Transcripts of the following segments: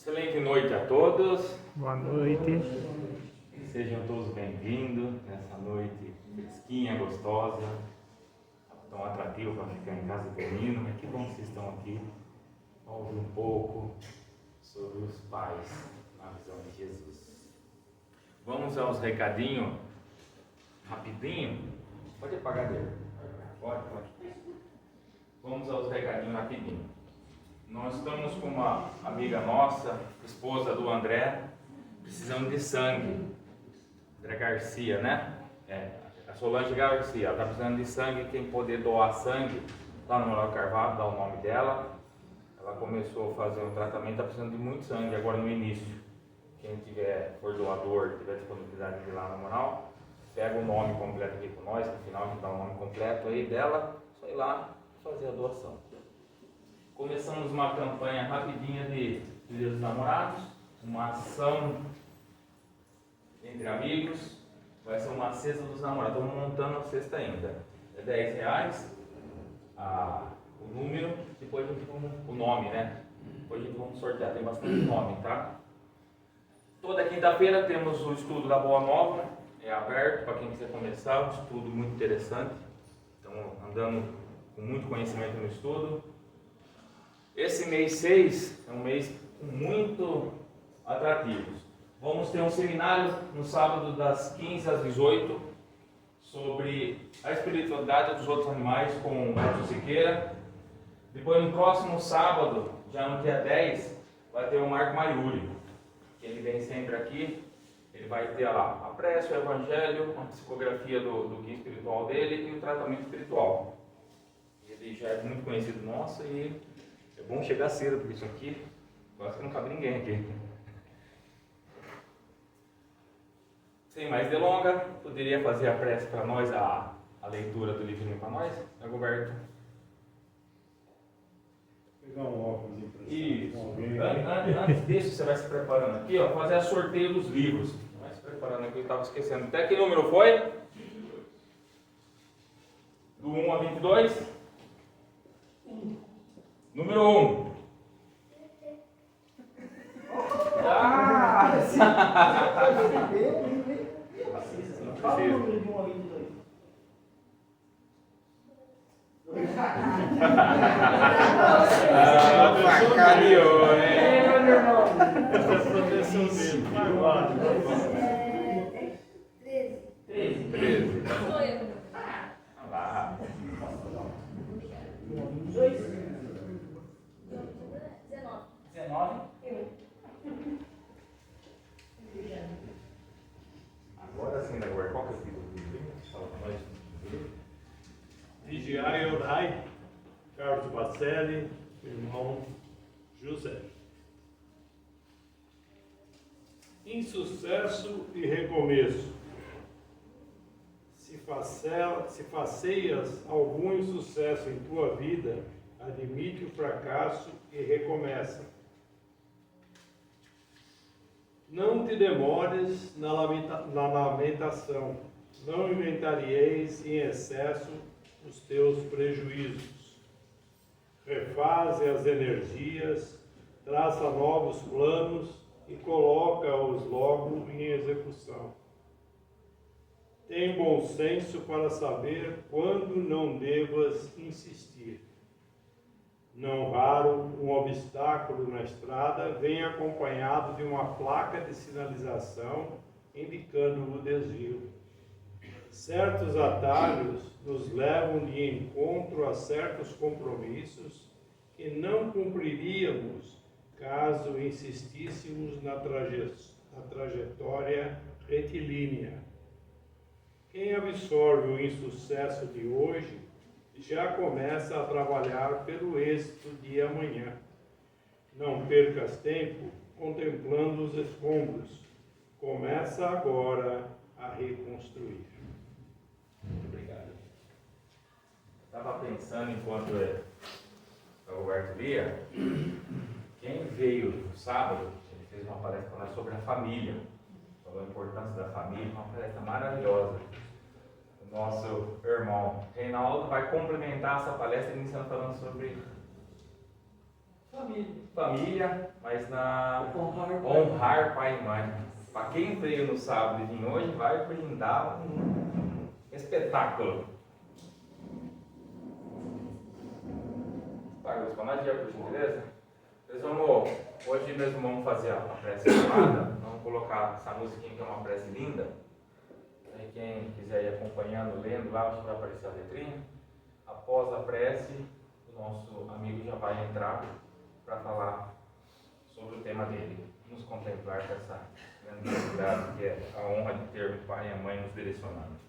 Excelente noite a todos. Boa noite. Sejam todos bem-vindos nessa noite fresquinha, gostosa, tão atrativa para ficar em casa dormindo. Mas que bom que vocês estão aqui para ouvir um pouco sobre os pais na visão de Jesus. Vamos aos recadinhos rapidinho. Pode apagar dele. Pode. Vamos aos recadinhos rapidinho. Nós estamos com uma amiga nossa, esposa do André, precisando de sangue. André Garcia, né? A Solange Garcia, ela está precisando de sangue. Quem poder doar sangue, lá no Memorial Carvalho, dá o nome dela. Ela começou a fazer um tratamento, está precisando de muito sangue agora no início. Quem for doador, tiver disponibilidade de ir lá no Memorial, pega o nome completo aqui com nós, no final a gente dá o nome completo aí dela, só ir lá fazer a doação. Começamos uma campanha rapidinha de Dia dos Namorados, uma ação entre amigos, vai ser uma cesta dos namorados, estamos montando a cesta ainda. É R$10 o número, depois a gente o nome, né? Depois a gente vamos sortear, tem bastante nome, tá? Toda quinta-feira temos o estudo da Boa Nova, é aberto para quem quiser começar, um estudo muito interessante. Estamos andando com muito conhecimento no estudo. Esse mês 6 é um mês muito atrativo. Vamos ter um seminário no sábado das 15 às 18 sobre a espiritualidade dos outros animais com o Edson Siqueira. Depois no próximo sábado, já no dia 10, vai ter o Marco Maiuri, que ele vem sempre aqui. Ele vai ter lá a prece, o evangelho, uma psicografia do guia espiritual dele e o tratamento espiritual. Ele já é muito conhecido nosso e é bom chegar cedo, porque isso aqui quase que não cabe ninguém aqui. Sem mais delongas, poderia fazer a prece para nós, a leitura do livrinho para nós, Roberto? Pegar um óculos Isso. emprestado. Antes disso, você vai se preparando aqui, ó, fazer a sorteio dos livros. Vai se preparando aqui, eu estava esquecendo. Até que número foi? Do 1 a 22? Número 1. Qual o número de 1 a 22? Sacaneou, hein? Essa é a proteção dele. Vai lá. 13. Olha lá. 22? 19? Agora sim, né, agora qual que é o título do livro? Fala pra nós. Vigiai e orai. Carlos Bacelli, irmão José. Insucesso e recomeço. Se faceias algum insucesso em tua vida, admite o fracasso e recomeça. Não te demores na lamentação, não inventarieis em excesso os teus prejuízos. Refaze as energias, traça novos planos e coloca-os logo em execução. Tem bom senso para saber quando não devas insistir. Não raro, um obstáculo na estrada vem acompanhado de uma placa de sinalização indicando o desvio. Certos atalhos nos levam de encontro a certos compromissos que não cumpriríamos caso insistíssemos na trajetória retilínea. Quem absorve o insucesso de hoje já começa a trabalhar pelo êxito de amanhã. Não percas tempo contemplando os escombros. Começa agora a reconstruir. Muito obrigado. Estava pensando enquanto o Roberto lia, quem veio no sábado, ele fez uma palestra para nós sobre a família, falou a importância da família, uma palestra maravilhosa. O nosso irmão Reinaldo vai complementar essa palestra iniciando falando sobre família, mas na Honrar. honrar pai e mãe. Para quem veio no sábado e vim hoje, vai brindar um espetáculo. Paga os panadinhos, por gentileza. Hoje mesmo vamos fazer uma prece chamada. Vamos colocar essa musiquinha que é uma prece linda. Aí quem quiser ir acompanhando, lendo lá, acho que vai aparecer a letrinha. Após a prece, o nosso amigo já vai entrar para falar sobre o tema dele. Nos contemplar com essa grandiosidade que é a honra de ter o pai e a mãe nos direcionando.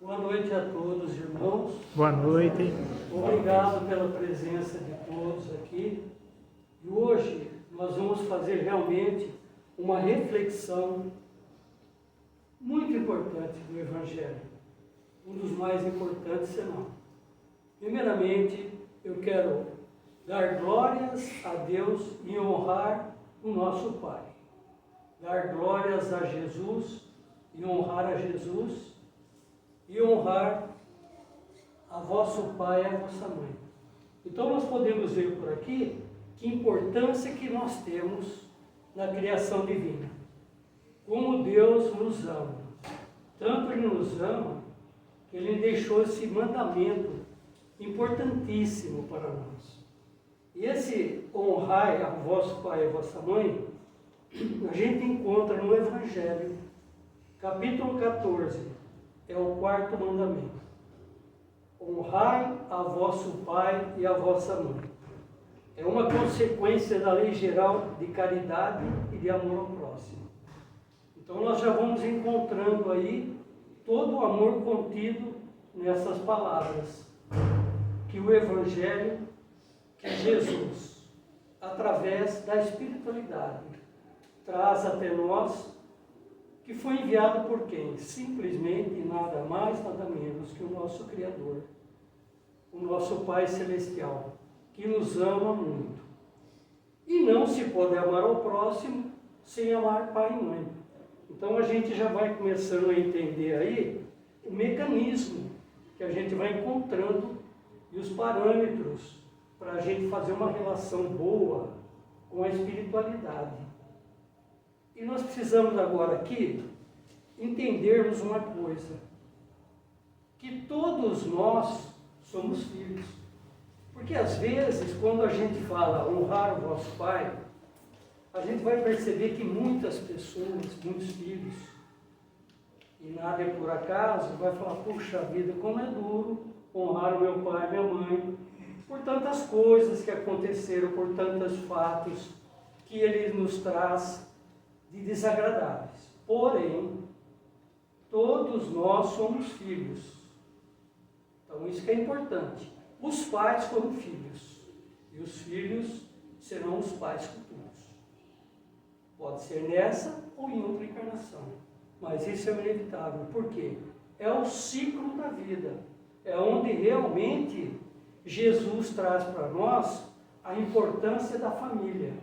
Boa noite a todos, irmãos. Boa noite. Obrigado pela presença de todos aqui. E hoje nós vamos fazer realmente uma reflexão muito importante do Evangelho. Um dos mais importantes, senão. Primeiramente, eu quero dar glórias a Deus e honrar o nosso Pai. Dar glórias a Jesus e honrar a Jesus e honrar a vosso pai e a vossa mãe. Então nós podemos ver por aqui que importância que nós temos na criação divina. Como Deus nos ama. Tanto Ele nos ama que Ele deixou esse mandamento importantíssimo para nós. E esse honrai a vosso pai e a vossa mãe, a gente encontra no Evangelho, capítulo 14, é o 4º mandamento. Honrai a vosso pai e a vossa mãe. É uma consequência da lei geral de caridade e de amor ao próximo. Então nós já vamos encontrando aí todo o amor contido nessas palavras. Que o Evangelho, que Jesus, através da espiritualidade, traz até nós, que foi enviado por quem? Simplesmente nada mais, nada menos que o nosso Criador, o nosso Pai Celestial, que nos ama muito. E não se pode amar ao próximo sem amar pai e mãe. Então a gente já vai começando a entender aí o mecanismo que a gente vai encontrando e os parâmetros para a gente fazer uma relação boa com a espiritualidade. E nós precisamos agora aqui entendermos uma coisa, que todos nós somos filhos. Porque às vezes, quando a gente fala honrar o vosso pai, a gente vai perceber que muitas pessoas, muitos filhos, e nada é por acaso, vai falar, puxa vida, como é duro honrar o meu pai e minha mãe, por tantas coisas que aconteceram, por tantos fatos que ele nos traz de desagradáveis. Porém, todos nós somos filhos. Então isso que é importante. Os pais foram filhos. E os filhos serão os pais futuros. Pode ser nessa ou em outra encarnação. Mas isso é inevitável. Por quê? É o ciclo da vida. É onde realmente Jesus traz para nós a importância da família.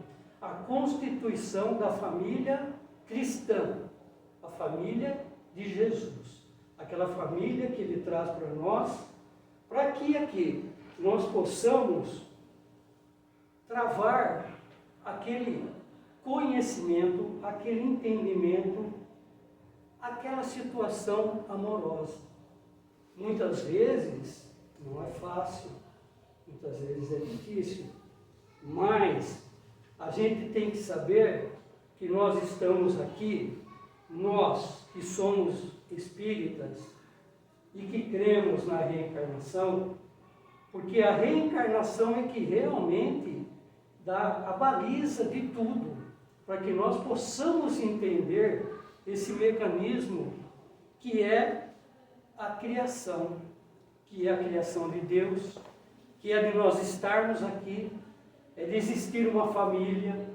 A constituição da família cristã, a família de Jesus, aquela família que Ele traz para nós, para que aqui nós possamos travar aquele conhecimento, aquele entendimento, aquela situação amorosa. Muitas vezes não é fácil, muitas vezes é difícil, mas a gente tem que saber que nós estamos aqui, nós que somos espíritas e que cremos na reencarnação, porque a reencarnação é que realmente dá a baliza de tudo, para que nós possamos entender esse mecanismo que é a criação, que é a criação de Deus, que é de nós estarmos aqui, é de existir uma família,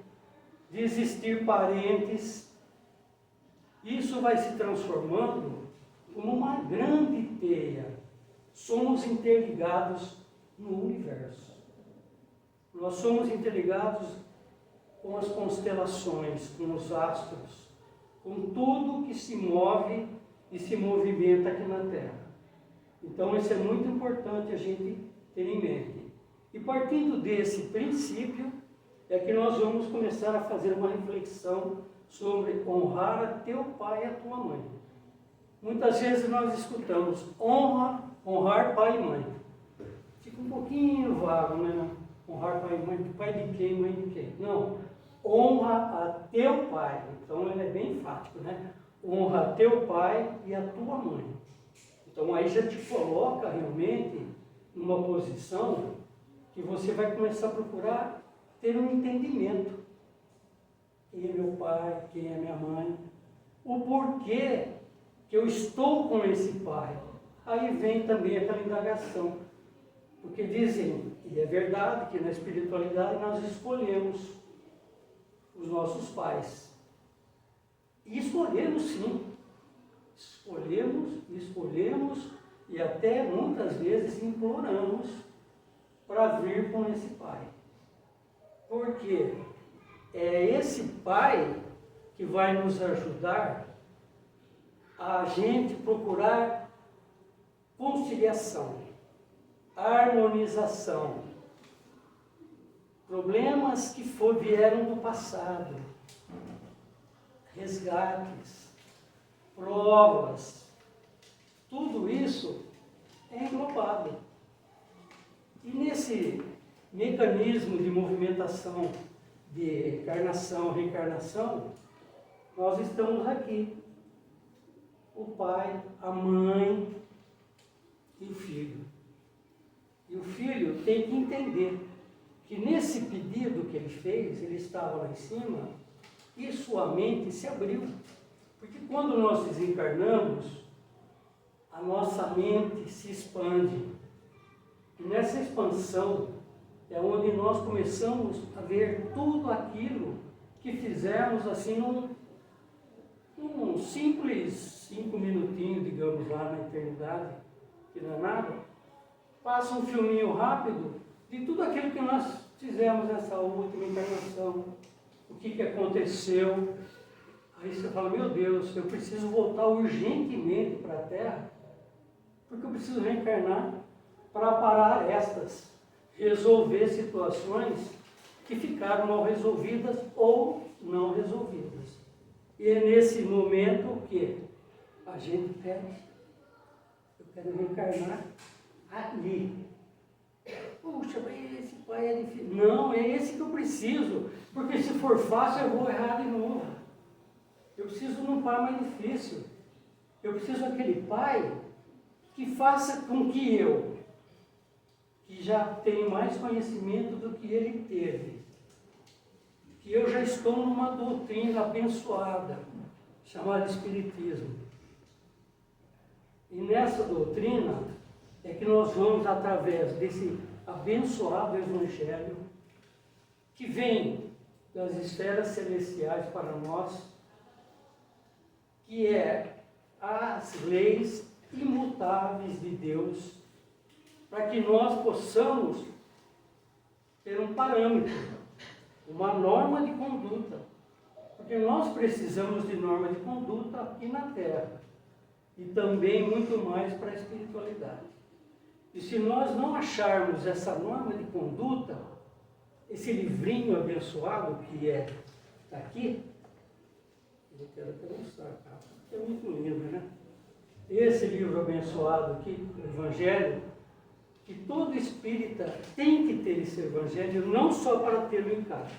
de existir parentes. Isso vai se transformando como uma grande teia. Somos interligados no universo. Nós somos interligados com as constelações, com os astros, com tudo que se move e se movimenta aqui na Terra. Então isso é muito importante a gente ter em mente. E partindo desse princípio, é que nós vamos começar a fazer uma reflexão sobre honrar a teu pai e a tua mãe. Muitas vezes nós escutamos honrar pai e mãe. Fica um pouquinho vago, né? Honrar pai e mãe, pai de quem, mãe de quem? Não, honra a teu pai. Então ele é bem enfático, né? Honra a teu pai e a tua mãe. Então aí já te coloca realmente numa posição que você vai começar a procurar ter um entendimento. Quem é meu pai, quem é minha mãe, o porquê que eu estou com esse pai, Aí vem também aquela indagação, porque dizem, e é verdade, que na espiritualidade nós escolhemos os nossos pais. E escolhemos sim, escolhemos e até muitas vezes imploramos para vir com esse pai. Porque é esse pai que vai nos ajudar a gente procurar conciliação, harmonização, problemas que vieram do passado, resgates, provas, tudo isso é englobado. E nesse mecanismo de movimentação de encarnação, reencarnação, nós estamos aqui. O pai, a mãe e o filho. E o filho tem que entender que nesse pedido que ele fez, ele estava lá em cima e sua mente se abriu. Porque quando nós desencarnamos, a nossa mente se expande. E nessa expansão é onde nós começamos a ver tudo aquilo que fizemos assim num simples 5 minutinhos, digamos, lá na eternidade, que não é nada. Passa um filminho rápido de tudo aquilo que nós fizemos nessa última encarnação, o que aconteceu. Aí você fala, meu Deus, eu preciso voltar urgentemente para a Terra, porque eu preciso reencarnar para parar estas, resolver situações que ficaram mal resolvidas ou não resolvidas. E é nesse momento que a gente pede, eu quero reencarnar ali. Puxa, mas esse pai é difícil. Não, é esse que eu preciso, porque se for fácil eu vou errar de novo. Eu preciso de um pai mais difícil. Eu preciso daquele pai que faça com que eu, que já tenho mais conhecimento do que ele teve, que eu já estou numa doutrina abençoada, chamada Espiritismo. E nessa doutrina é que nós vamos, através desse abençoado Evangelho, que vem das esferas celestiais para nós, que é as leis imutáveis de Deus, para que nós possamos ter um parâmetro, uma norma de conduta, porque nós precisamos de norma de conduta aqui na Terra, e também muito mais para a espiritualidade. E se nós não acharmos essa norma de conduta, esse livrinho abençoado que está aqui, eu quero até mostrar, tá? É muito lindo, né? Esse livro abençoado aqui, o Evangelho, que todo espírita tem que ter esse Evangelho, não só para tê-lo em casa,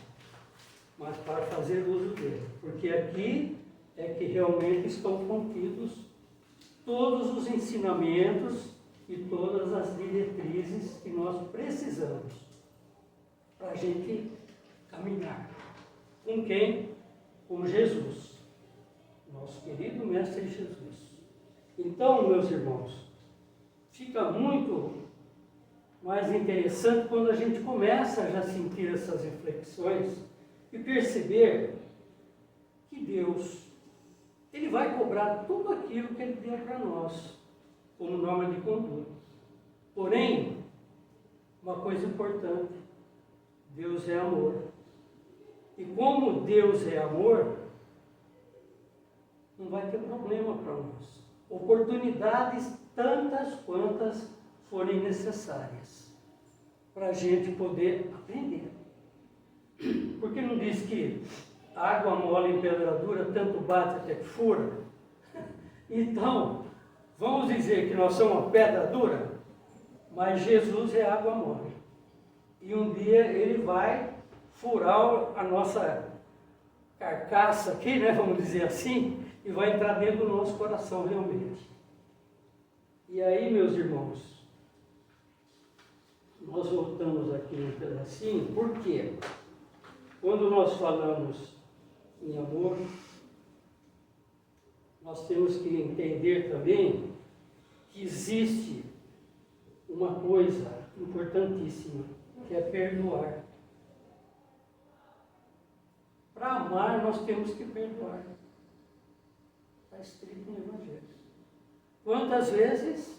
mas para fazer uso dele. Porque aqui é que realmente estão contidos todos os ensinamentos e todas as diretrizes que nós precisamos para a gente caminhar. Com quem? Com Jesus, nosso querido Mestre Jesus. Então, meus irmãos, fica muito mais interessante quando a gente começa a já sentir essas reflexões e perceber que Deus, Ele vai cobrar tudo aquilo que Ele deu para nós, como norma de conduta. Porém, uma coisa importante, Deus é amor. E como Deus é amor, não vai ter problema para nós. Oportunidades tantas quantas forem necessárias para a gente poder aprender. Porque não diz que água mole em pedra dura, tanto bate até que fura? Então, vamos dizer que nós somos uma pedra dura, mas Jesus é água mole. E um dia Ele vai furar a nossa carcaça aqui, né, vamos dizer assim, e vai entrar dentro do nosso coração realmente. E aí, meus irmãos, nós voltamos aqui um pedacinho, por quê? Quando nós falamos em amor, nós temos que entender também que existe uma coisa importantíssima, que é perdoar. Para amar, nós temos que perdoar. Está escrito no Evangelho. Quantas vezes?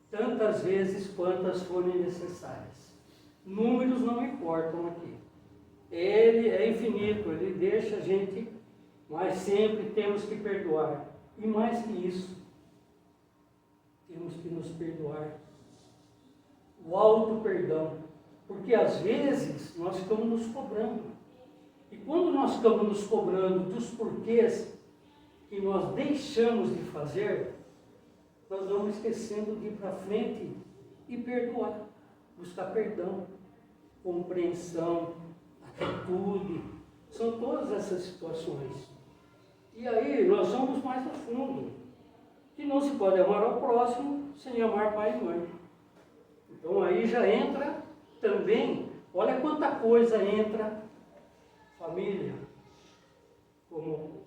Tantas vezes quantas forem necessárias. Números não importam aqui. Ele é infinito, ele deixa a gente, mas sempre temos que perdoar. E mais que isso, temos que nos perdoar. O auto-perdão. Porque às vezes nós ficamos nos cobrando. E quando nós ficamos nos cobrando dos porquês que nós deixamos de fazer, nós vamos esquecendo de ir para frente e perdoar, buscar perdão, compreensão, atitude, são todas essas situações. E aí nós vamos mais a fundo, que não se pode amar ao próximo sem amar pai e mãe. Então aí já entra também, olha quanta coisa entra, família, como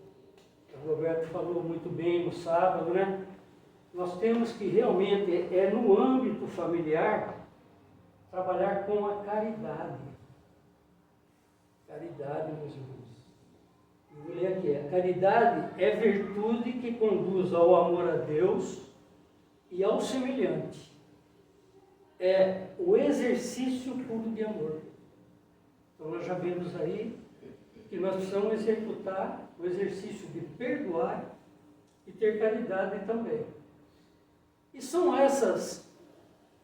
o Roberto falou muito bem no sábado, né? Nós temos que realmente, no âmbito familiar, trabalhar com a caridade. Caridade, meus irmãos. Eu vou ler aqui. A caridade é virtude que conduz ao amor a Deus e ao semelhante. É o exercício puro de amor. Então nós já vemos aí que nós precisamos executar o exercício de perdoar e ter caridade também. E são essas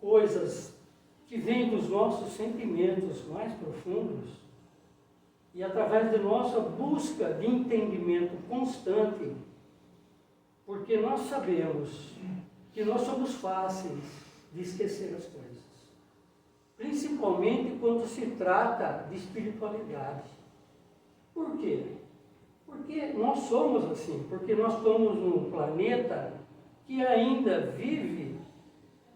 coisas que vêm dos nossos sentimentos mais profundos e através de nossa busca de entendimento constante, porque nós sabemos que nós somos fáceis de esquecer as coisas, principalmente quando se trata de espiritualidade. Por quê? Porque nós somos assim, porque nós estamos num planeta que ainda vive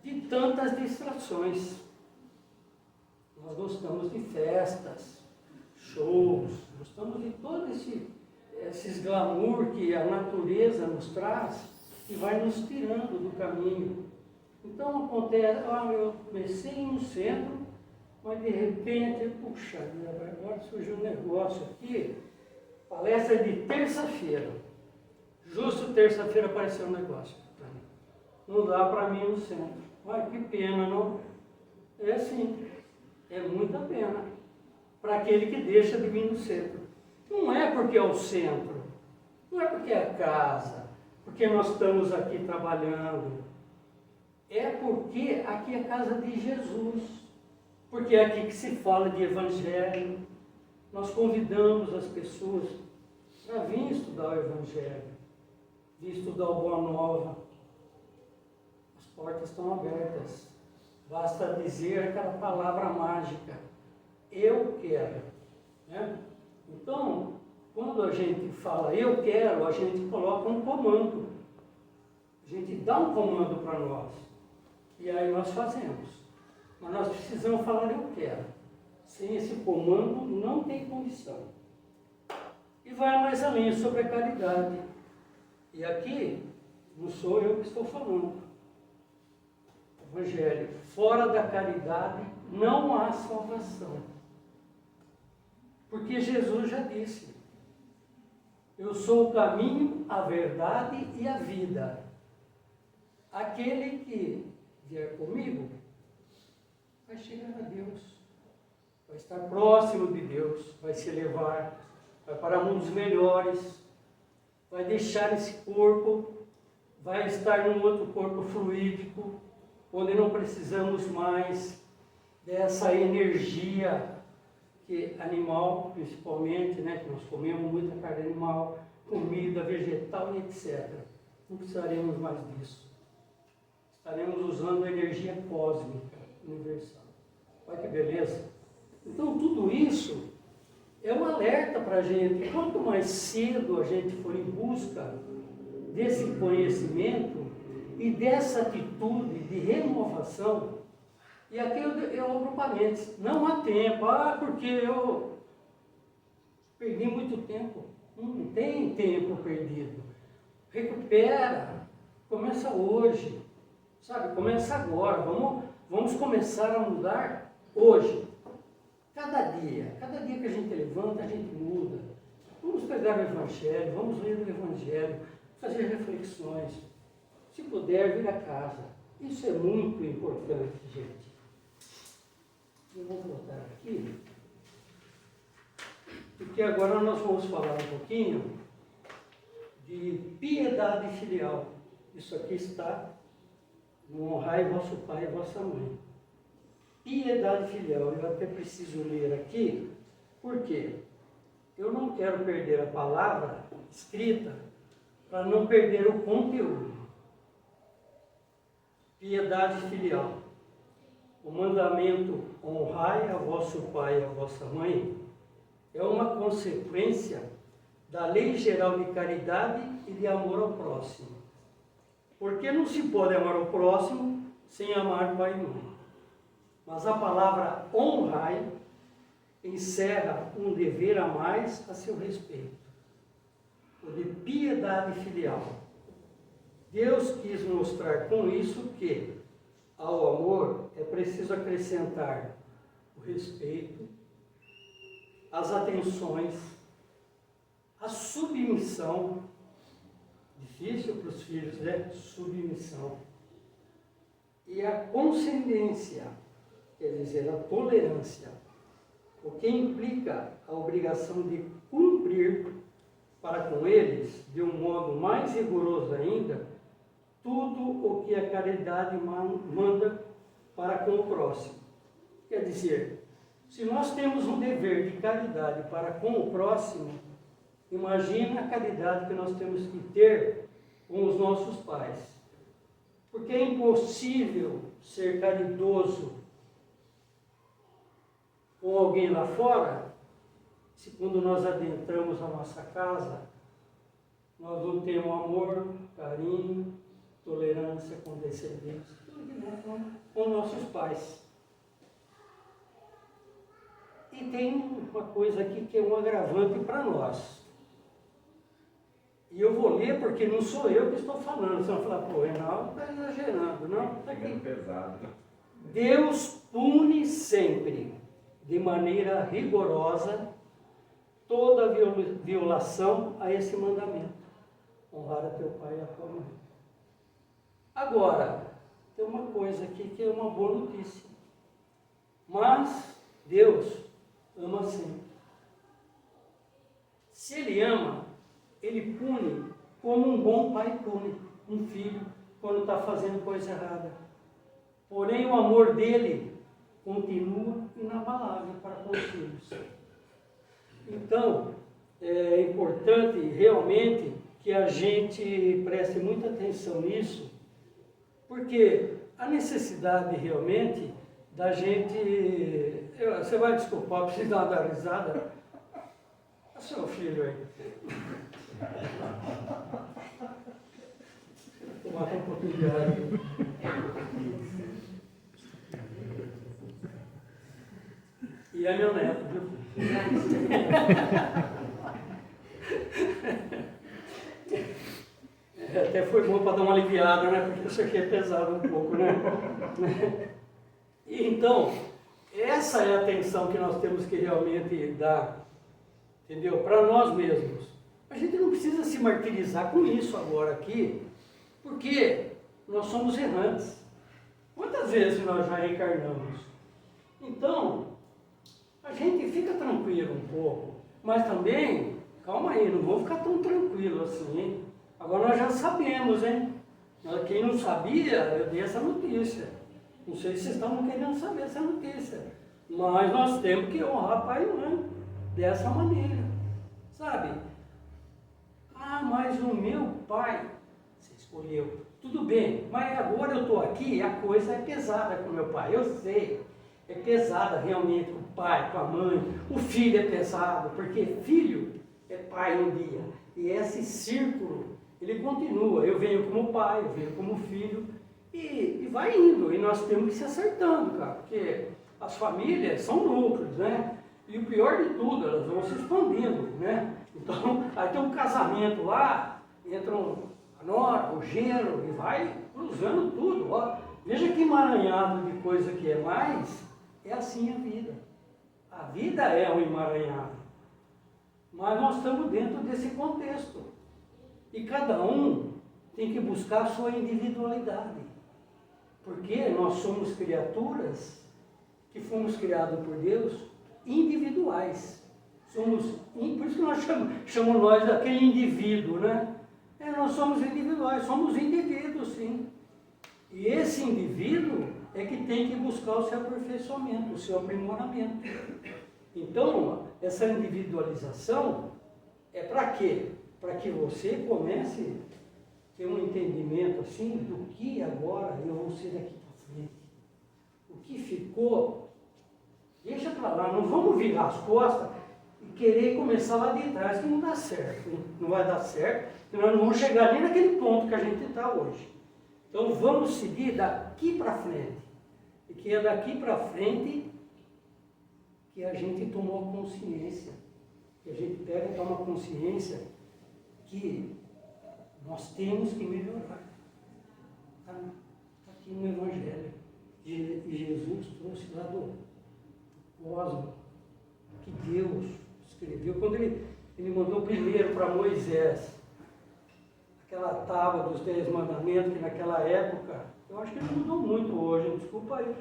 de tantas distrações. Nós gostamos de festas, shows, gostamos de todos esses glamour que a natureza nos traz e vai nos tirando do caminho. Então acontece, eu comecei no centro, mas de repente, puxa, agora surgiu um negócio aqui, palestra de terça-feira. Justo terça-feira apareceu um negócio para mim. Não dá para mim no centro. Olha que pena, não? É assim, é muita pena para aquele que deixa de vir no centro. Não é porque é o centro, não é porque é a casa, porque nós estamos aqui trabalhando. É porque aqui é a casa de Jesus. Porque é aqui que se fala de evangelho. Nós convidamos as pessoas para vir estudar o evangelho, vir estudar o Boa Nova. As portas estão abertas. Basta dizer aquela palavra mágica, eu quero. Né? Então, quando a gente fala eu quero, a gente coloca um comando. A gente dá um comando para nós. E aí nós fazemos. Mas nós precisamos falar eu quero. Sem esse comando não tem condição. E vai mais além sobre a caridade. E aqui não sou eu que estou falando. Evangelho. Fora da caridade não há salvação. Porque Jesus já disse: eu sou o caminho, a verdade e a vida. Aquele que vier comigo vai chegar a Deus, vai estar próximo de Deus, vai se elevar, vai para mundos melhores, vai deixar esse corpo, vai estar num outro corpo fluídico, onde não precisamos mais dessa energia que animal, principalmente, né, que nós comemos muita carne animal, comida vegetal e etc. Não precisaremos mais disso. Estaremos usando a energia cósmica universal. Olha que beleza. Então tudo isso é um alerta para a gente. Quanto mais cedo a gente for em busca desse conhecimento e dessa atitude de renovação, e aqui eu abro parênteses, não há tempo, porque eu perdi muito tempo. Não tem tempo perdido. Recupera, Começa hoje, sabe? Começa agora. Vamos começar a mudar hoje. Cada dia que a gente levanta, a gente muda. Vamos pegar o Evangelho, vamos ler o Evangelho, fazer reflexões. Se puder, vir a casa. Isso é muito importante, gente. Eu vou voltar aqui, porque agora nós vamos falar um pouquinho de piedade filial. Isso aqui está no honrai vosso pai e vossa mãe. Piedade filial, eu até preciso ler aqui, porque eu não quero perder a palavra escrita para não perder o conteúdo. Piedade filial. O mandamento honrai a vosso pai e a vossa mãe é uma consequência da lei geral de caridade e de amor ao próximo. Porque não se pode amar o próximo sem amar pai e mãe. Mas a palavra honrai encerra um dever a mais a seu respeito, o de piedade filial. Deus quis mostrar com isso que, ao amor, é preciso acrescentar o respeito, as atenções, a submissão. Difícil para os filhos, né? Submissão. E a concedência, quer dizer, a tolerância, o que implica a obrigação de cumprir para com eles, de um modo mais rigoroso ainda, tudo o que a caridade manda para com o próximo. Quer dizer, se nós temos um dever de caridade para com o próximo, imagina a caridade que nós temos que ter com os nossos pais. Porque é impossível ser caridoso com alguém lá fora, se quando nós adentramos a nossa casa, nós não temos amor, carinho, tolerância, condescendência, tudo que nós temos com nossos pais. E tem uma coisa aqui que é um agravante para nós. E eu vou ler porque não sou eu que estou falando. Você vai falar, pô, Reinaldo está exagerando. Não, está aqui. Deus pune sempre, de maneira rigorosa, toda violação a esse mandamento. Honrar a teu pai e a tua mãe. Agora, tem uma coisa aqui que é uma boa notícia. Mas Deus ama sempre. Se Ele ama, Ele pune como um bom pai pune um filho quando está fazendo coisa errada. Porém, o amor dele continua inabalável para com os filhos. Então, é importante realmente que a gente preste muita atenção nisso, porque a necessidade realmente da gente... Você vai desculpar, preciso dar uma risada. É seu filho aí. Vou tomar um pouquinho de ar aqui. E é meu neto, viu? Até foi bom para dar uma aliviada, né? Porque isso aqui é pesado um pouco, né? E então, essa é a atenção que nós temos que realmente dar, entendeu? Para nós mesmos. A gente não precisa se martirizar com isso agora aqui, porque nós somos errantes. Quantas vezes nós já reencarnamos? Então, a gente fica tranquilo um pouco, mas também, calma aí, não vou ficar tão tranquilo assim, hein? Agora nós já sabemos, hein? Quem não sabia, eu dei essa notícia. Não sei se vocês estavam querendo saber essa notícia, mas nós temos que honrar pai e mãe dessa maneira, sabe? Ah, mas o meu pai, você escolheu, tudo bem, mas agora eu estou aqui, a coisa é pesada com o meu pai, eu sei, é pesada realmente com o pai, com a mãe, o filho é pesado, porque filho é pai um dia, e esse círculo, ele continua, eu venho como pai, eu venho como filho, e vai indo, e nós temos que se acertando, cara, porque as famílias são núcleos, né? E o pior de tudo, elas vão se expandindo, né? Então, aí tem um casamento lá, entram a nora, o genro, e vai cruzando tudo. Ó. Veja que emaranhado de coisa que é, mas é assim a vida. A vida é um emaranhado. Mas nós estamos dentro desse contexto. E cada um tem que buscar a sua individualidade. Porque nós somos criaturas que fomos criados por Deus individuais. Por isso que nós chamamos nós daquele indivíduo, né? Nós somos individuais, somos indivíduos, sim. E esse indivíduo é que tem que buscar o seu aperfeiçoamento, o seu aprimoramento. Então, essa individualização é para quê? Para que você comece a ter um entendimento assim do que agora eu vou ser daqui para frente. O que ficou, deixa para lá, não vamos virar as costas e querer começar lá de trás, que não dá certo, não vai dar certo, porque nós não vamos chegar nem naquele ponto que a gente está hoje. Então vamos seguir daqui para frente, e que é daqui para frente que a gente tomou consciência, que a gente pega e toma consciência que nós temos que melhorar. Está aqui no Evangelho. E Jesus trouxe lá do cosmos, que Deus escreveu. Quando ele mandou primeiro para Moisés, aquela tábua dos 10 mandamentos, que naquela época, eu acho que não mudou muito hoje, desculpa aí,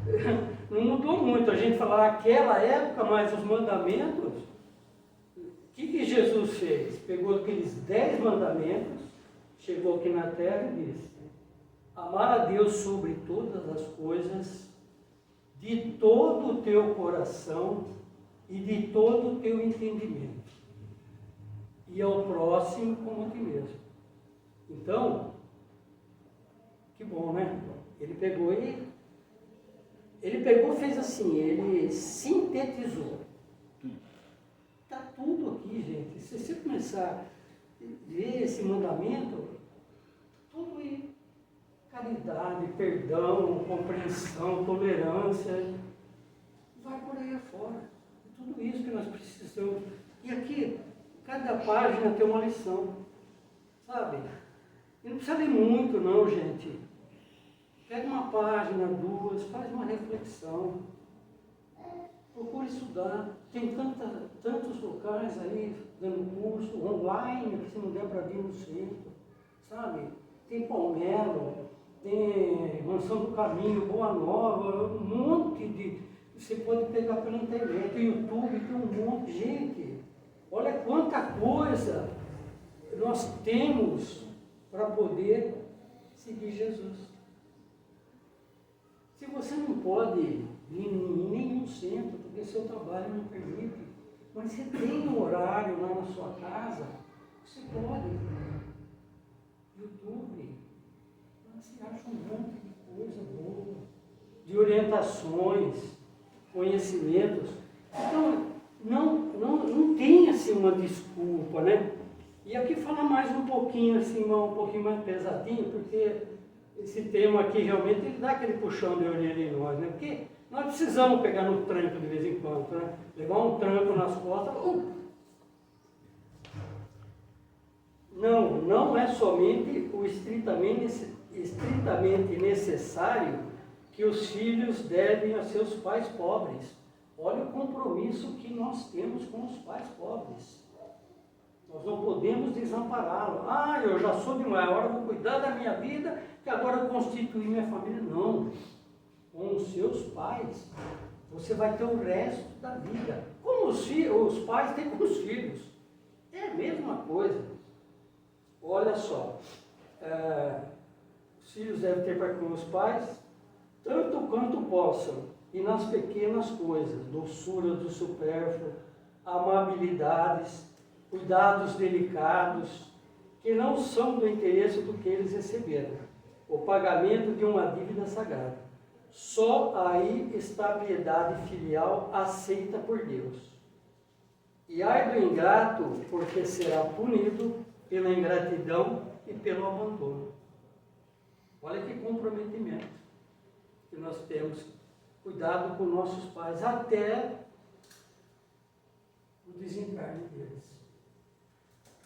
porque não mudou muito. A gente fala aquela época, mas os mandamentos, o que Jesus fez? Pegou aqueles 10 mandamentos, chegou aqui na terra e disse: amar a Deus sobre todas as coisas, de todo o teu coração e de todo o teu entendimento, e ao próximo como a ti mesmo. Então, que bom, né? Ele pegou e fez assim, ele sintetizou. Está tudo aqui, gente. Se você começar a ver esse mandamento, tudo aí. Caridade, perdão, compreensão, tolerância, vai por aí afora. É tudo isso que nós precisamos. E aqui, cada página tem uma lição, sabe? E não precisa ler muito não, gente. Pega uma página, duas, faz uma reflexão. Procure estudar. Tem tantos locais aí dando curso, online, que se não der para vir no centro, sabe? Tem Palmelo, tem Mansão do Caminho, Boa Nova, um monte de... Você pode pegar pela internet, YouTube, tem um monte. Gente, olha quanta coisa nós temos para poder seguir Jesus. Se você não pode ir em nenhum centro, porque seu trabalho não permite, mas você tem um horário lá na sua casa, você pode. YouTube, você acha um monte de coisa boa, de orientações, conhecimentos. Então, não tem assim uma desculpa, né? E aqui fala mais um pouquinho assim, um pouquinho mais pesadinho, porque esse tema aqui realmente ele dá aquele puxão de orelha em nós, né? Porque nós precisamos pegar no tranco de vez em quando, né? Levar um tranco nas costas. Não é somente o estritamente necessário que os filhos devem a seus pais pobres. Olha o compromisso que nós temos com os pais pobres. Nós não podemos desampará-lo. Eu já sou de maior, vou cuidar da minha vida, que agora eu constituí minha família. Não. Com os seus pais, você vai ter o resto da vida. Como os pais têm com os filhos. É a mesma coisa. Olha só. Os filhos devem ter para com os pais, tanto quanto possam, e nas pequenas coisas, doçura do supérfluo, amabilidades, cuidados delicados, que não são do interesse do que eles receberam, o pagamento de uma dívida sagrada. Só aí está a piedade filial aceita por Deus. E ai do ingrato, porque será punido pela ingratidão e pelo abandono. Olha que comprometimento que nós temos. Cuidado com nossos pais até o desencarne deles.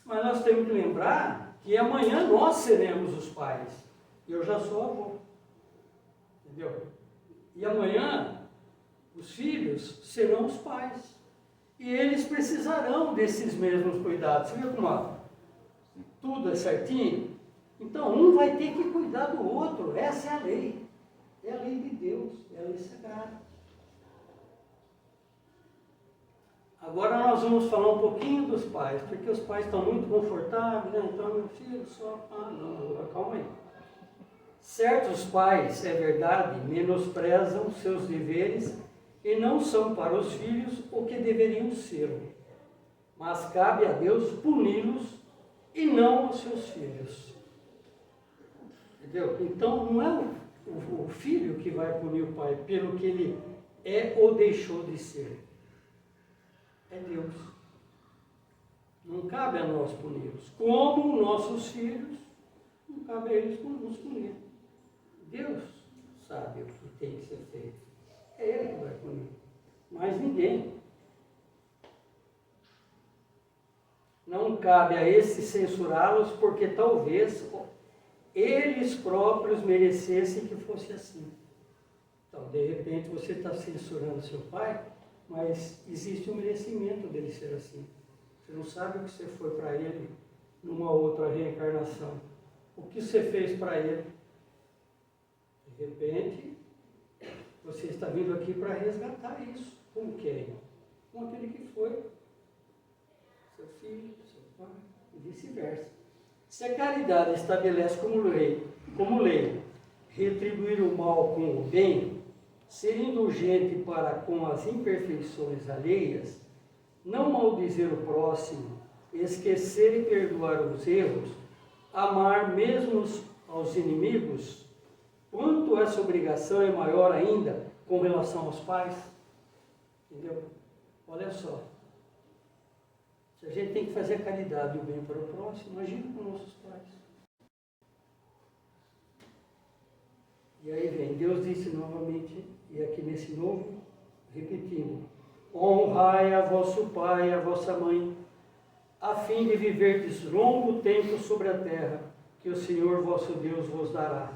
Mas nós temos que lembrar que amanhã nós seremos os pais. Eu já sou avô. Entendeu? E amanhã os filhos serão os pais. E eles precisarão desses mesmos cuidados. Você viu como tudo é certinho? Então, um vai ter que cuidar do outro. Essa é a lei. É a lei de Deus. É a lei sagrada. Agora nós vamos falar um pouquinho dos pais, porque os pais estão muito confortáveis, né? Então, meu filho só... Ah, não, agora calma aí. Certos pais, é verdade, menosprezam seus deveres e não são para os filhos o que deveriam ser. Mas cabe a Deus puni-los e não aos seus filhos. Entendeu? Então não é o filho que vai punir o pai pelo que ele é ou deixou de ser. É Deus. Não cabe a nós puni-los. Como nossos filhos, não cabe a eles nos punir. Deus sabe o que tem que ser feito. É Ele que vai punir. Mas ninguém. Não cabe a esses censurá-los, porque talvez eles próprios merecessem que fosse assim. Então, de repente, você está censurando seu pai, mas existe um merecimento dele ser assim. Você não sabe o que você foi para ele numa outra reencarnação. O que você fez para ele. De repente, você está vindo aqui para resgatar isso. Com quem? Com aquele que foi. Seu filho, seu pai, e vice-versa. Se a caridade estabelece como lei, retribuir o mal com o bem, ser indulgente para com as imperfeições alheias, não maldizer o próximo, esquecer e perdoar os erros, amar mesmo aos inimigos, quanto essa obrigação é maior ainda com relação aos pais? Entendeu? Olha só. Se a gente tem que fazer a caridade e o bem para o próximo, imagina com nossos pais. E aí vem, Deus disse novamente, e aqui nesse novo, repetindo, honrai a vosso pai e a vossa mãe, a fim de viverdes longo tempo sobre a terra, que o Senhor vosso Deus vos dará.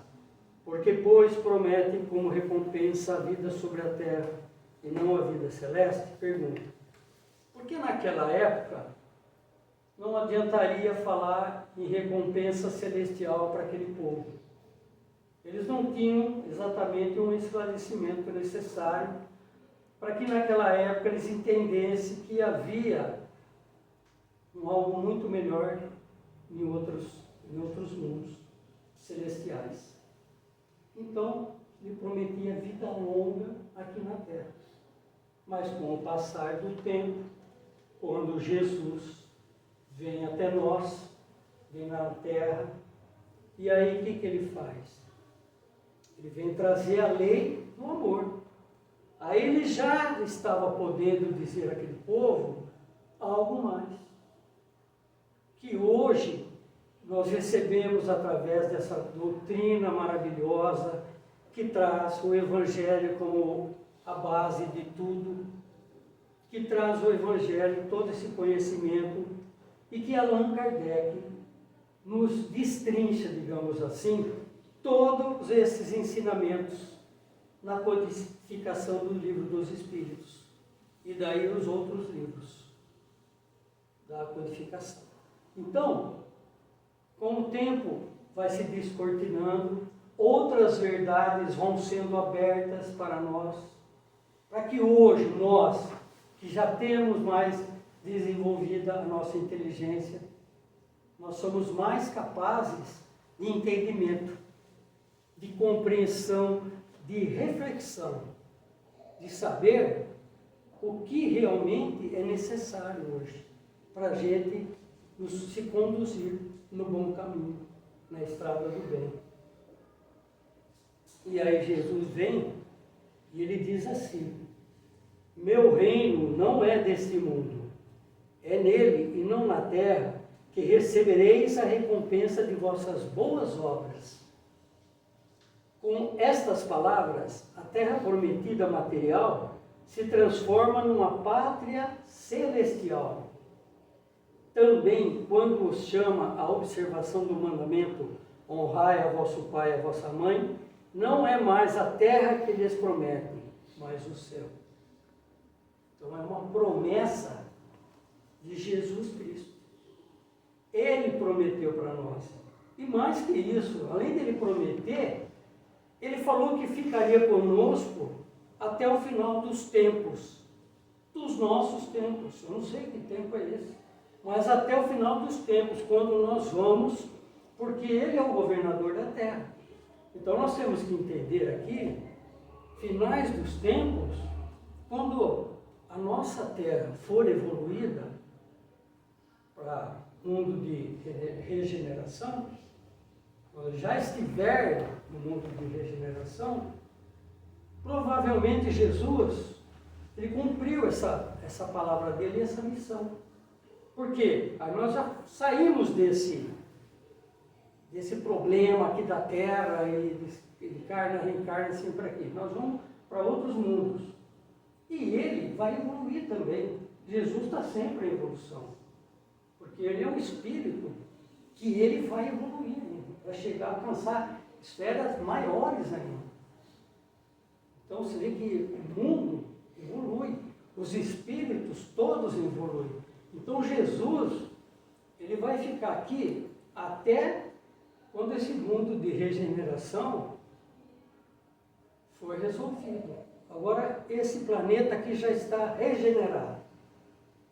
Porque, pois, prometem como recompensa a vida sobre a terra e não a vida celeste? Pergunta. Porque naquela época não adiantaria falar em recompensa celestial para aquele povo. Eles não tinham exatamente um esclarecimento necessário para que naquela época eles entendessem que havia algo muito melhor em outros mundos celestiais. Então, lhe prometia vida longa aqui na terra. Mas com o passar do tempo, quando Jesus vem até nós, vem na terra, e aí o que ele faz? Ele vem trazer a lei do amor. Aí ele já estava podendo dizer àquele povo algo mais. Que hoje nós recebemos através dessa doutrina maravilhosa que traz o Evangelho como a base de tudo, que traz o Evangelho, todo esse conhecimento, e que Allan Kardec nos destrincha, digamos assim, todos esses ensinamentos na codificação do Livro dos Espíritos, e daí os outros livros da codificação. Então, com o tempo vai se descortinando, outras verdades vão sendo abertas para nós, para que hoje nós, que já temos mais desenvolvida a nossa inteligência, nós somos mais capazes de entendimento, de compreensão, de reflexão, de saber o que realmente é necessário hoje para a gente se conduzir no bom caminho, na estrada do bem. E aí Jesus vem e ele diz assim: meu reino não é deste mundo, é nele e não na terra que recebereis a recompensa de vossas boas obras. Com estas palavras, a terra prometida material se transforma numa pátria celestial. também, quando os chama à observação do mandamento, honrai a vosso pai e a vossa mãe, não é mais a terra que lhes promete, mas o céu. Então é uma promessa de Jesus Cristo. Ele prometeu para nós. E mais que isso, além dele prometer, ele falou que ficaria conosco até o final dos tempos, dos nossos tempos. Eu não sei que tempo é esse, mas até o final dos tempos, quando nós vamos, porque ele é o governador da terra. Então nós temos que entender aqui, finais dos tempos, quando a nossa terra for evoluída para mundo de regeneração, quando já estiver no mundo de regeneração, provavelmente Jesus, ele cumpriu essa palavra dele e essa missão. Por quê? Aí nós já saímos desse problema aqui da Terra, e encarna, reencarna sempre aqui. Nós vamos para outros mundos. E ele vai evoluir também. Jesus está sempre em evolução. Porque ele é um espírito que ele vai evoluir, vai chegar a alcançar esferas maiores ainda. Então você vê que o mundo evolui, os espíritos todos evoluem. Então Jesus, ele vai ficar aqui até quando esse mundo de regeneração for resolvido. Agora esse planeta aqui já está regenerado.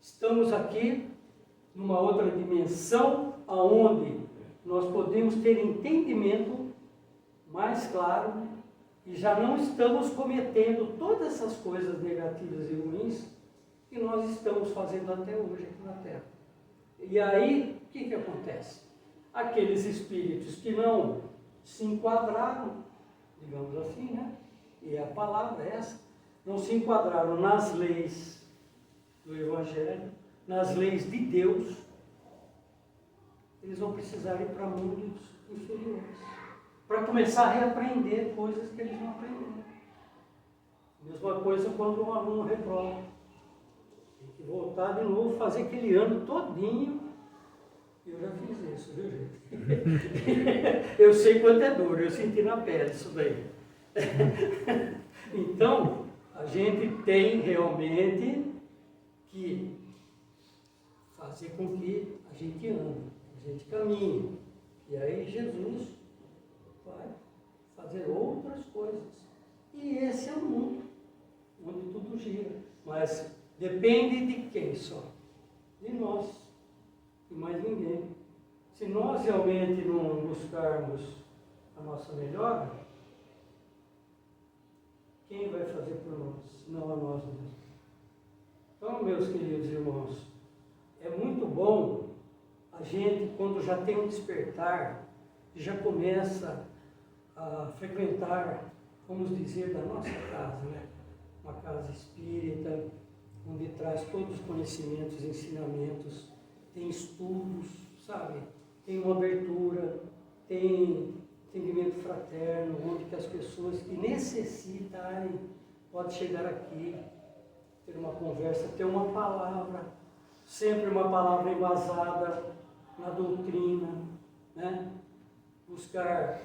Estamos aqui numa outra dimensão, aonde nós podemos ter entendimento mais claro e já não estamos cometendo todas essas coisas negativas e ruins que nós estamos fazendo até hoje aqui na Terra. E aí, o que acontece? Aqueles espíritos que não se enquadraram, digamos assim, né? E a palavra é essa, não se enquadraram nas leis do Evangelho, nas leis de Deus, eles vão precisar ir para mundos inferiores, para começar a reaprender coisas que eles não aprenderam. Mesma coisa quando um aluno reprova. Tem que voltar de novo, fazer aquele ano todinho. Eu já fiz isso, viu, gente? Eu sei quanto é duro, eu senti na pele isso daí. Então, a gente tem realmente que fazer com que a gente ande, a gente caminhe. E aí Jesus vai fazer outras coisas. E esse é o mundo, onde tudo gira. Mas depende de quem só? De nós, e mais ninguém. Se nós realmente não buscarmos a nossa melhora, quem vai fazer por nós? Não a nós mesmos. Então, meus queridos irmãos, é muito bom a gente, quando já tem um despertar, já começa a frequentar, vamos dizer, da nossa casa, né? Uma casa espírita, onde traz todos os conhecimentos, ensinamentos, tem estudos, sabe? Tem uma abertura, tem entendimento fraterno, onde que as pessoas que necessitarem podem chegar aqui, ter uma conversa, ter uma palavra, sempre uma palavra embasada na doutrina, né? Buscar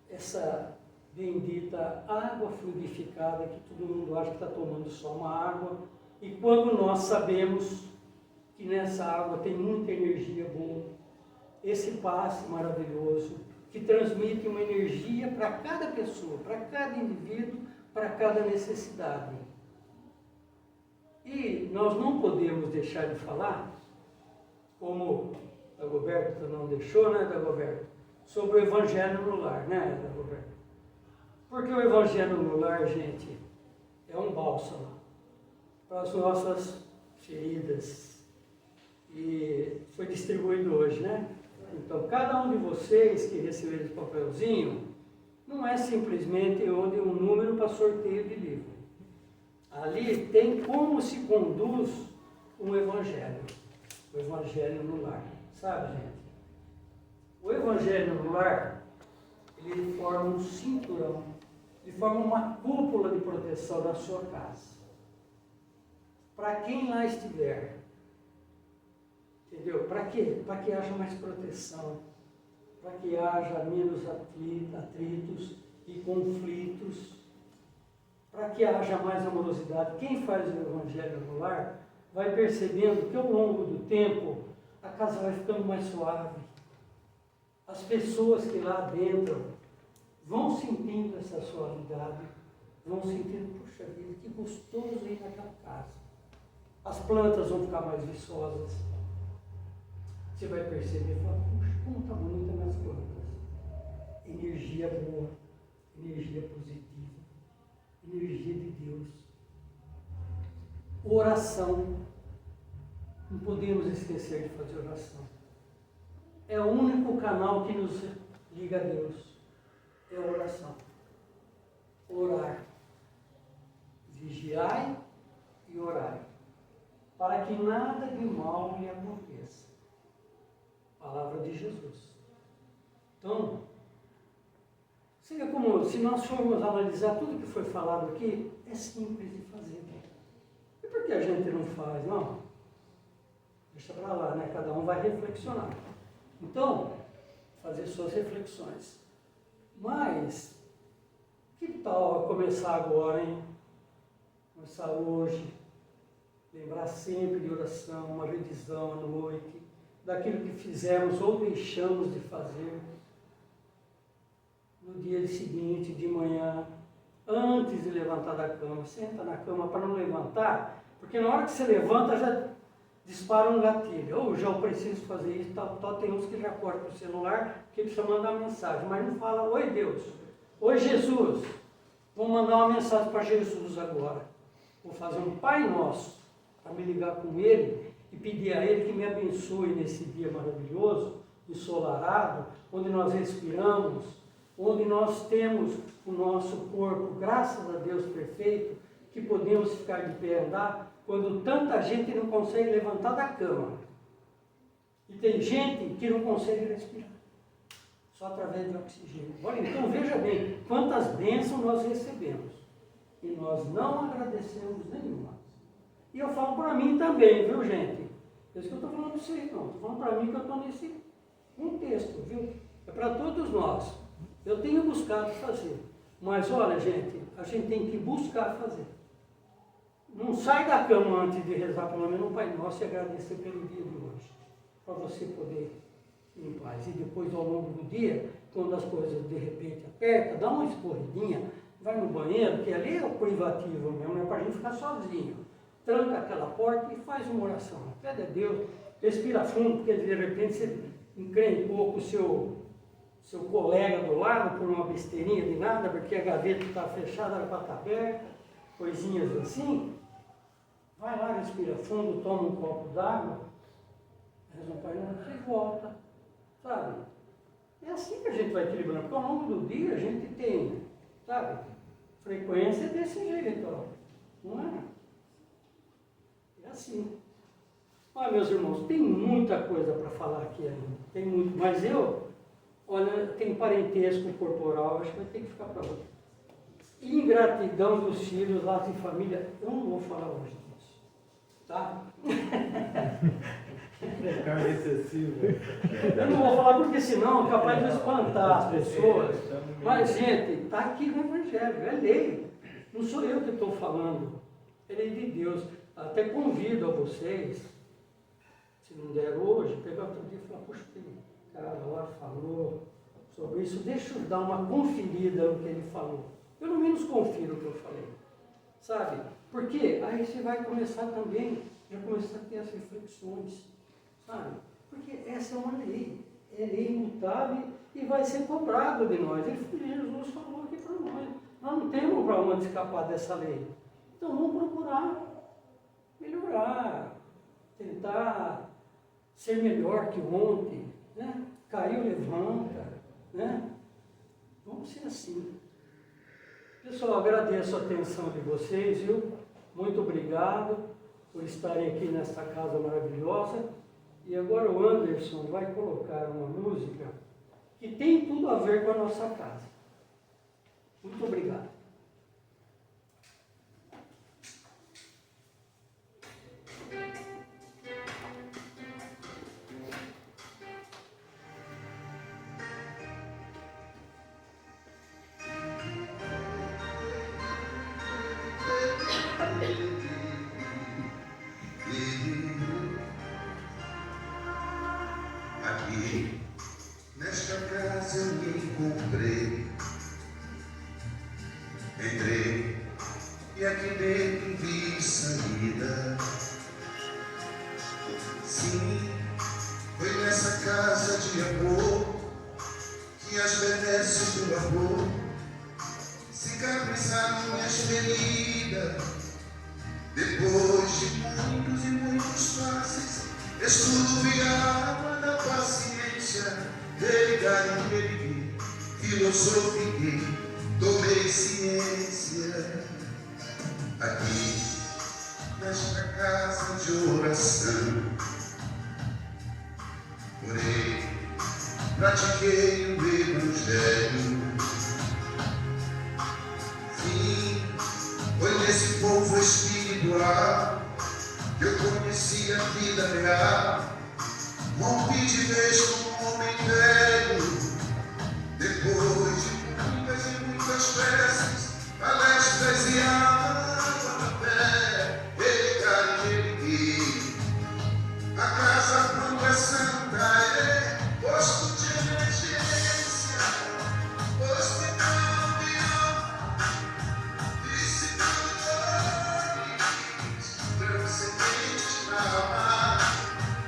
essa bendita água fluidificada que todo mundo acha que está tomando só uma água, e quando nós sabemos que nessa água tem muita energia boa, esse passe maravilhoso, que transmite uma energia para cada pessoa, para cada indivíduo, para cada necessidade. E nós não podemos deixar de falar, como a Dagoberto não deixou, né, Dagoberto? Sobre o Evangelho no lar, né, Dagoberto? Porque o Evangelho no lar, gente, é um bálsamo para as nossas feridas. E foi distribuído hoje, né? Então, cada um de vocês que recebeu esse papelzinho, não é simplesmente onde um número para sorteio de livro. Ali tem como se conduz um evangelho. O evangelho no lar. Sabe, gente? O evangelho no lar, ele forma um cinturão, ele forma uma cúpula de proteção na sua casa. Para quem lá estiver. Entendeu? Para quê? Para que haja mais proteção, para que haja menos atritos e conflitos, para que haja mais amorosidade. Quem faz o evangelho no lar vai percebendo que ao longo do tempo a casa vai ficando mais suave. As pessoas que lá adentram vão sentindo essa suavidade, vão sentindo, puxa vida, que gostoso ir naquela casa. As plantas vão ficar mais viçosas. Você vai perceber e falar, puxa, como está bonita minhas plantas. Energia boa, energia positiva, energia de Deus. Oração. Não podemos esquecer de fazer oração. É o único canal que nos liga a Deus. É a oração. Orar. Vigiai e orai, para que nada de mal lhe aconteça. Palavra de Jesus. Então, seria como se nós formos analisar tudo que foi falado aqui, é simples de fazer. E por que a gente não faz? Não. Deixa para lá, né? Cada um vai reflexionar. Então, fazer suas reflexões. Mas, que tal começar agora, hein? Começar hoje. Lembrar sempre de oração, uma revisão à noite, daquilo que fizemos ou deixamos de fazer. No dia seguinte, de manhã, antes de levantar da cama, senta na cama para não levantar, porque na hora que você levanta já dispara um gatilho. Ou já eu preciso fazer isso, tal. Tem uns que já cortam o celular, que precisa mandar uma mensagem, mas não fala, oi Deus, oi Jesus. Vou mandar uma mensagem para Jesus agora. Vou fazer um Pai Nosso, para me ligar com Ele e pedir a Ele que me abençoe nesse dia maravilhoso, ensolarado, onde nós respiramos, onde nós temos o nosso corpo, graças a Deus perfeito, que podemos ficar de pé e andar, quando tanta gente não consegue levantar da cama. E tem gente que não consegue respirar, só através de oxigênio. Olha, então veja bem, quantas bênçãos nós recebemos, e nós não agradecemos nenhuma. E eu falo para mim também, viu gente? É isso que eu estou falando para vocês, não. Estou falando para mim que eu estou nesse contexto, viu? É para todos nós. Eu tenho buscado fazer. Mas olha, gente, a gente tem que buscar fazer. Não sai da cama antes de rezar pelo menos um Pai Nosso e agradecer pelo dia de hoje. Para você poder ir em paz. E depois, ao longo do dia, quando as coisas de repente apertam, dá uma escorridinha, vai no banheiro, que ali é o privativo mesmo, é para a gente ficar sozinho. Tranca aquela porta e faz uma oração. Pede a Deus, respira fundo, porque de repente você encrencou com o seu colega do lado por uma besteirinha de nada, porque a gaveta está fechada, era para estar aberta, coisinhas assim. Vai lá, respira fundo, toma um copo d'água, reza um Pai Nosso e volta, sabe? É assim que a gente vai equilibrando, porque ao longo do dia a gente tem, sabe, frequência desse jeito, ó. Não é? É assim. Olha, meus irmãos, tem muita coisa para falar aqui ainda, tem muito, mas olha, tem parentesco corporal, acho que vai ter que ficar para outro. Ingratidão dos filhos, laços de família, eu não vou falar hoje disso, tá? Carga excessiva. Eu não vou falar porque senão é capaz de espantar as pessoas. Mas, gente, está aqui no Evangelho, é lei. Não sou eu que estou falando, é lei de Deus. Até convido a vocês, se não der hoje, pegar outro dia e falar, poxa, o cara lá falou sobre isso, deixa eu dar uma conferida no que ele falou. Pelo menos confiro o que eu falei, sabe? Porque aí você vai começar também, já começar a ter as reflexões, sabe? Porque essa é uma lei, é lei imutável e vai ser cobrado de nós. Jesus falou aqui para nós, nós não temos para onde escapar dessa lei. Então vamos procurar melhorar, tentar ser melhor que ontem, né? Caiu, levanta, né? Vamos ser assim. Pessoal, agradeço a atenção de vocês, viu? Muito obrigado por estarem aqui nesta casa maravilhosa. E agora o Anderson vai colocar uma música que tem tudo a ver com a nossa casa. Muito obrigado. e aqui dentro vi saída. Sim, foi nessa casa de amor que as benesses do amor cicatrizaram minhas feridas. Depois de muitos e muitos passes, estudo e a água da paciência, religar e ergui, filosofiquei, tomei ciência. Aqui, nesta casa de oração, orei, pratiquei o Evangelho. Sim, foi nesse povo espiritual que eu conheci a vida real. Rompi de vez com um homem velho. Depois de muitas e muitas preces, palestras e água na fé, ele ergui. A casa quando é santa é posto de emergência, hospital de alma, visitando dores, transcendentes na alma,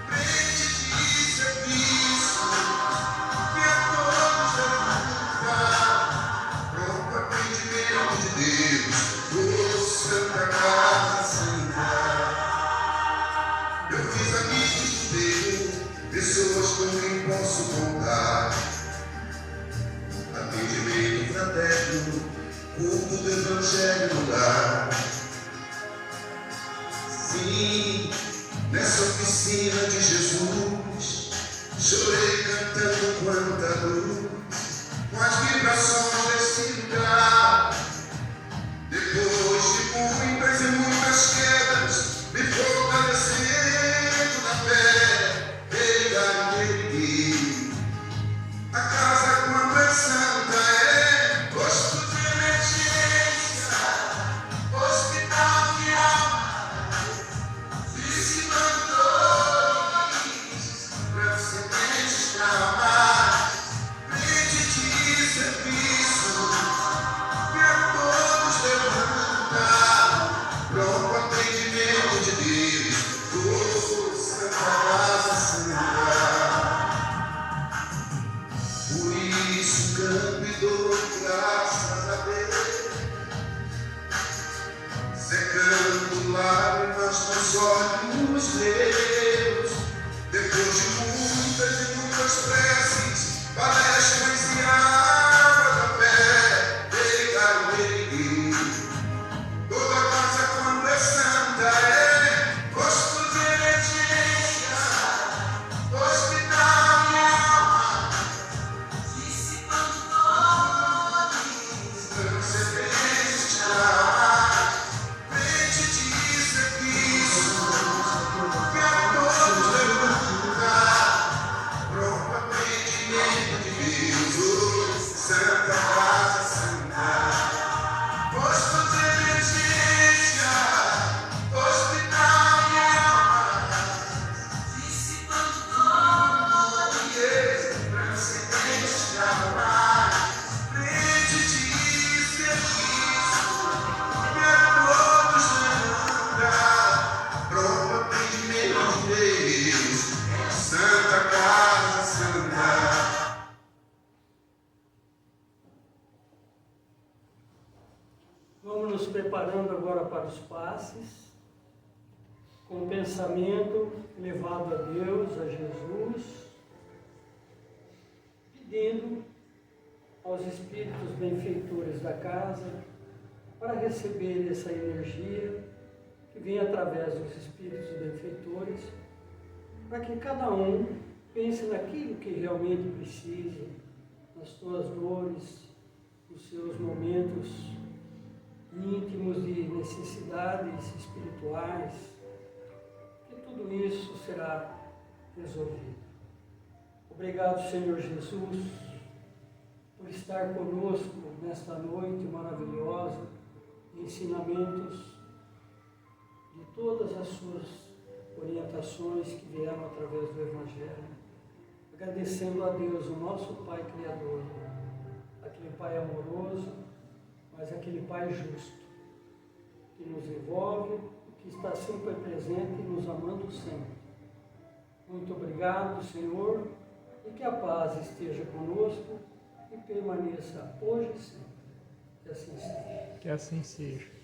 frente de serviço, que a todos levanta, pronto atendimento de Deus, Santa Casa Santa. Eu fiz amigos de Deus, pessoas com quem posso contar. Atendimento fraterno, culto do Evangelho no lar. Sim, nessa oficina de Jesus, chorei cantando quanta luz, com as vibrações desse lugar. Depois de muitas e muitas quedas, me fortalecendo na fé, ergui. A casa quando é santa é posto de emergência, hospital de alma, visitando dores, transcendentes pra amar, frente de serviço, que a todos levanta, pronto atendimento de Deus, oh, Santa Casa Santa. Por isso canto e dou graças a Deus, secando lágrimas nos olhos meus. Depois de muitas e muitas preces, palestras e água da fé, ergui. Toda casa quando é santa é posto de emergência, hospital e alma, dissipando dores, transcendentes pra amar, frente de serviço, que a todos levanta, pronto atendimento de Deus, oh, Santa Casa Santa. Posto de emergência, hospital e alma, dissipando dores, transcendentes pra amar, frente de serviço, que a todos levanta, pronto atendimento de Deus, Santa Casa Santa. Vamos nos preparando agora para os passes, com o pensamento levado a Deus, a Jesus, pedindo aos espíritos benfeitores da casa para receber essa energia que vem através dos espíritos benfeitores, para que cada um pense naquilo que realmente precisa, nas suas dores, nos seus momentos íntimos de necessidades espirituais, que tudo isso será resolvido. Obrigado, Senhor Jesus, por estar conosco nesta noite maravilhosa, ensinamentos de todas as suas orientações que vieram através do Evangelho. Agradecendo a Deus, o nosso Pai Criador, aquele Pai amoroso, mas aquele Pai justo, que nos envolve, que está sempre presente e nos amando sempre. Muito obrigado, Senhor, e que a paz esteja conosco e permaneça hoje e sempre. Que assim seja. Que assim seja.